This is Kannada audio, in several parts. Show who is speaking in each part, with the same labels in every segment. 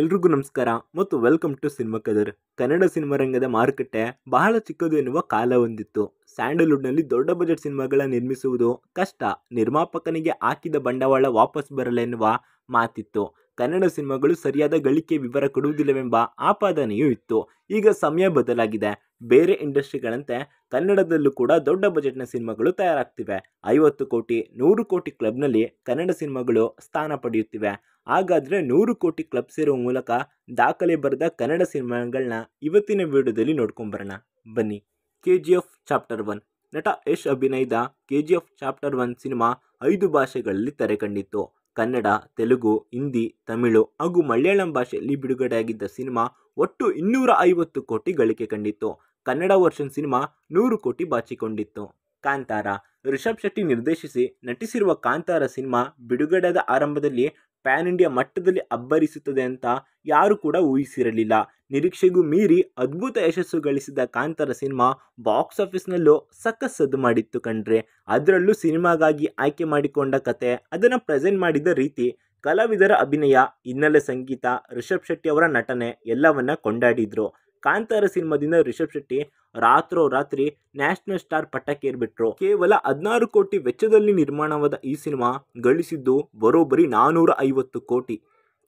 Speaker 1: ಎಲ್ರಿಗೂ ನಮಸ್ಕಾರ ಮತ್ತು welcome to cinema Kadar. Kannada cinema ರಂಗದ ಮಾರುಕಟ್ಟೆ ಬಹಳ ಚಿಕ್ಕದು ಎನ್ನುವ ಕಾಲ ಹೊಂದಿತ್ತು. ಸ್ಯಾಂಡಲ್ವುಡ್ನಲ್ಲಿ ದೊಡ್ಡ ಬಜೆಟ್ ಸಿನಿಮಾಗಳ ನಿರ್ಮಿಸುವುದು ಕಷ್ಟ, ನಿರ್ಮಾಪಕನಿಗೆ ಹಾಕಿದ ಬಂಡವಾಳ ವಾಪಸ್ ಬರಲ್ಲ ಎನ್ನುವ ಮಾತಿತ್ತು. ಕನ್ನಡ ಸಿನಿಮಾಗಳು ಸರಿಯಾದ ಗಳಿಕೆ ವಿವರ ಕೊಡುವುದಿಲ್ಲವೆಂಬ ಆಪಾದನೆಯೂ ಇತ್ತು. ಈಗ ಸಮಯ ಬದಲಾಗಿದೆ. ಬೇರೆ ಇಂಡಸ್ಟ್ರಿಗಳಂತೆ ಕನ್ನಡದಲ್ಲೂ ಕೂಡ ದೊಡ್ಡ ಬಜೆಟ್ನ ಸಿನಿಮಾಗಳು ತಯಾರಾಗ್ತಿವೆ. 50 ಕೋಟಿ 100 ಕೋಟಿ ಕ್ಲಬ್ನಲ್ಲಿ ಕನ್ನಡ ಸಿನಿಮಾಗಳು ಸ್ಥಾನ ಪಡೆಯುತ್ತಿವೆ. ಹಾಗಾದರೆ 100 ಕೋಟಿ ಕ್ಲಬ್ ಸೇರುವ ಮೂಲಕ ದಾಖಲೆ ಬರೆದ ಕನ್ನಡ ಸಿನಿಮಾಗಳನ್ನ ಇವತ್ತಿನ ವಿಡಿಯೋದಲ್ಲಿ ನೋಡ್ಕೊಂಬರೋಣ ಬನ್ನಿ. KGF chapter 1. ನಟ ಯಶ್ ಅಭಿನಯದ KGF ಚಾಪ್ಟರ್ 1 ಸಿನಿಮಾ 5 ಭಾಷೆಗಳಲ್ಲಿ ತೆರೆ ಕಂಡಿತ್ತು. ಕನ್ನಡ, ತೆಲುಗು, ಹಿಂದಿ, ತಮಿಳು ಹಾಗೂ ಮಲಯಾಳಂ ಭಾಷೆಯಲ್ಲಿ ಬಿಡುಗಡೆಯಾಗಿದ್ದ ಸಿನಿಮಾ ಒಟ್ಟು 250 ಕೋಟಿ ಗಳಿಕೆ ಕಂಡಿತ್ತು. ಕನ್ನಡ ವರ್ಷನ್ ಸಿನಿಮಾ 100 ಕೋಟಿ ಬಾಚಿಕೊಂಡಿತ್ತು. ಕಾಂತಾರ. ರಿಷಬ್ ಶೆಟ್ಟಿ ನಿರ್ದೇಶಿಸಿ ನಟಿಸಿರುವ ಕಾಂತಾರ ಸಿನಿಮಾ ಬಿಡುಗಡೆಯಾದ ಆರಂಭದಲ್ಲಿ ಪ್ಯಾನ್ ಇಂಡಿಯಾ ಮಟ್ಟದಲ್ಲಿ ಅಬ್ಬರಿಸುತ್ತದೆ ಅಂತ ಯಾರು ಕೂಡ ಊಹಿಸಿರಲಿಲ್ಲ. ನಿರೀಕ್ಷೆಗೂ ಮೀರಿ ಅದ್ಭುತ ಯಶಸ್ಸು ಗಳಿಸಿದ ಕಾಂತಾರ ಸಿನಿಮಾ ಬಾಕ್ಸ್ ಆಫೀಸ್ನಲ್ಲೂ ಸಖತ್ ಸದ್ದು ಮಾಡಿತ್ತು ಕಣ್ರೆ. ಅದರಲ್ಲೂ ಸಿನಿಮಾಗಾಗಿ ಆಯ್ಕೆ ಮಾಡಿಕೊಂಡ ಕತೆ, ಅದನ್ನು ಪ್ರೆಸೆಂಟ್ ಮಾಡಿದ ರೀತಿ, ಕಲಾವಿದರ ಅಭಿನಯ, ಹಿನ್ನೆಲೆ ಸಂಗೀತ, ರಿಷಬ್ ಶೆಟ್ಟಿ ಅವರ ನಟನೆ ಎಲ್ಲವನ್ನ ಕೊಂಡಾಡಿದ್ರು. ಕಾಂತಾರ ಸಿನಿಮಾದಿಂದ ರಿಷಬ್ ಶೆಟ್ಟಿ ರಾತ್ರೋರಾತ್ರಿ ನ್ಯಾಷನಲ್ ಸ್ಟಾರ್ ಪಟ್ಟಕ್ಕೇರ್ಬಿಟ್ರು. ಕೇವಲ 16 ಕೋಟಿ ವೆಚ್ಚದಲ್ಲಿ ನಿರ್ಮಾಣವಾದ ಈ ಸಿನಿಮಾ ಗಳಿಸಿದ್ದು ಬರೋಬ್ಬರಿ 450 ಕೋಟಿ.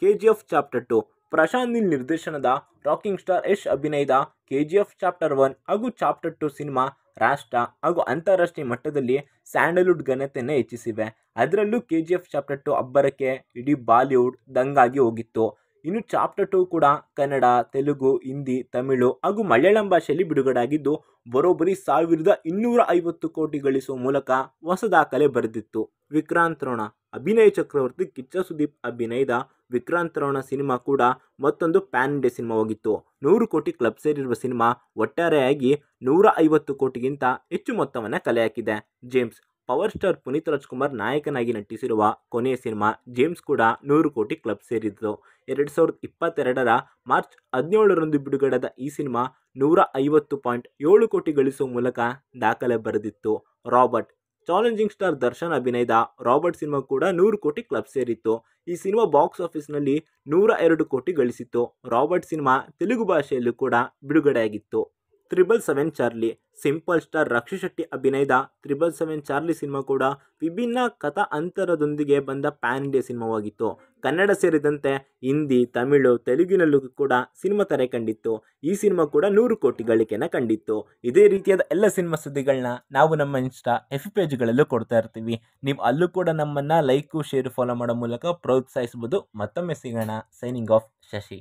Speaker 1: KGF chapter 2. ಪ್ರಶಾಂತ್ ನೀಲ್ ನಿರ್ದೇಶನದ ರಾಕಿಂಗ್ ಸ್ಟಾರ್ ಯಶ್ ಅಭಿನಯದ KGF ಚಾಪ್ಟರ್ 1 ಹಾಗೂ ಚಾಪ್ಟರ್ 2 ಸಿನಿಮಾ ರಾಷ್ಟ್ರ ಹಾಗೂ ಅಂತಾರಾಷ್ಟ್ರೀಯ ಮಟ್ಟದಲ್ಲಿ ಸ್ಯಾಂಡಲ್ವುಡ್ ಘನತೆಯನ್ನು ಹೆಚ್ಚಿಸಿವೆ. ಅದರಲ್ಲೂ KGF ಚಾಪ್ಟರ್ 2 ಅಬ್ಬರಕ್ಕೆ ಇಡೀ ಬಾಲಿವುಡ್ ದಂಗಾಗಿ ಹೋಗಿತ್ತು. ಇನ್ನು ಚಾಪ್ಟರ್ 2 ಕೂಡ ಕನ್ನಡ, ತೆಲುಗು, ಹಿಂದಿ, ತಮಿಳು ಹಾಗೂ ಮಲಯಾಳಂ ಭಾಷೆಯಲ್ಲಿ ಬಿಡುಗಡೆಯಾಗಿದ್ದು ಬರೋಬ್ಬರಿ 1250 ಕೋಟಿ ಗಳಿಸುವ ಮೂಲಕ ಹೊಸ ದಾಖಲೆ ಬರೆದಿತ್ತು. ವಿಕ್ರಾಂತ್ ರೋಣ. ಅಭಿನಯ ಚಕ್ರವರ್ತಿ ಕಿಚ್ಚ ಸುದೀಪ್ ಅಭಿನಯದ ವಿಕ್ರಾಂತ್ ರೋಣ ಸಿನಿಮಾ ಕೂಡ ಮತ್ತೊಂದು ಪ್ಯಾನ್ ಇಂಡಿಯಾ ಸಿನಿಮಾವಾಗಿತ್ತು. 100 ಕೋಟಿ ಕ್ಲಬ್ ಸೇರಿರುವ ಸಿನಿಮಾ ಒಟ್ಟಾರೆಯಾಗಿ 150 ಕೋಟಿಗಿಂತ ಹೆಚ್ಚು ಮೊತ್ತವನ್ನು ಕಲೆ ಹಾಕಿದೆ. James. Power star Puneeth Rajkumar ನಾಯಕನಾಗಿ ನಟಿಸಿರುವ ಕೊನೆಯ ಸಿನಿಮಾ ಜೇಮ್ಸ್ ಕೂಡ 100 ಕೋಟಿ ಕ್ಲಬ್ ಸೇರಿದ್ದು. 2022ರ ಮಾರ್ಚ್ 17ರಂದು ಬಿಡುಗಡೆಯಾದ ಈ ಸಿನಿಮಾ 150.7 ಕೋಟಿ ಗಳಿಸುವ ಮೂಲಕ ದಾಖಲೆ ಬರೆದಿತ್ತು. ರಾಬರ್ಟ್. ಚಾಲೆಂಜಿಂಗ್ ಸ್ಟಾರ್ ದರ್ಶನ್ ಅಭಿನಯದ ರಾಬರ್ಟ್ ಸಿನಿಮಾ ಕೂಡ 100 ಕೋಟಿ ಕ್ಲಬ್ ಸೇರಿತ್ತು. ಈ ಸಿನಿಮಾ ಬಾಕ್ಸ್ ಆಫೀಸ್ನಲ್ಲಿ 102 ಕೋಟಿ ಗಳಿಸಿತ್ತು. ರಾಬರ್ಟ್ ಸಿನಿಮಾ ತೆಲುಗು ಭಾಷೆಯಲ್ಲೂ ಕೂಡ ಬಿಡುಗಡೆಯಾಗಿತ್ತು. 777 Charlie. Simple star Rakshit Shetty ಅಭಿನಯದ 777 ಚಾರ್ಲಿ ಸಿನಿಮಾ ಕೂಡ ವಿಭಿನ್ನ ಕಥಾ ಅಂತರದೊಂದಿಗೆ ಬಂದ ಪ್ಯಾನ್ ಇಂಡಿಯಾ ಸಿನಿಮಾವಾಗಿತ್ತು. ಕನ್ನಡ ಸೇರಿದಂತೆ ಹಿಂದಿ, ತಮಿಳು, ತೆಲುಗಿನಲ್ಲೂ ಕೂಡ ಸಿನಿಮಾ ತೆರೆ ಕಂಡಿತ್ತು. ಈ ಸಿನಿಮಾ ಕೂಡ 100 ಕೋಟಿ ಗಳಿಕೆಯನ್ನು ಕಂಡಿತ್ತು. ಇದೇ ರೀತಿಯಾದ ಎಲ್ಲ ಸಿನಿಮಾ ಸುದ್ದಿಗಳನ್ನ ನಾವು ನಮ್ಮ ಇನ್ಸ್ಟಾ ಎಫ್ ಪೇಜ್ಗಳಲ್ಲೂ ಕೊಡ್ತಾ ಇರ್ತೀವಿ. ನೀವು ಅಲ್ಲೂ ಕೂಡ ನಮ್ಮನ್ನು ಲೈಕು, ಶೇರು, ಫಾಲೋ ಮಾಡೋ ಮೂಲಕ ಪ್ರೋತ್ಸಾಹಿಸಬಹುದು. ಮತ್ತೊಮ್ಮೆ ಸಿಗೋಣ. Signing off, Shashi.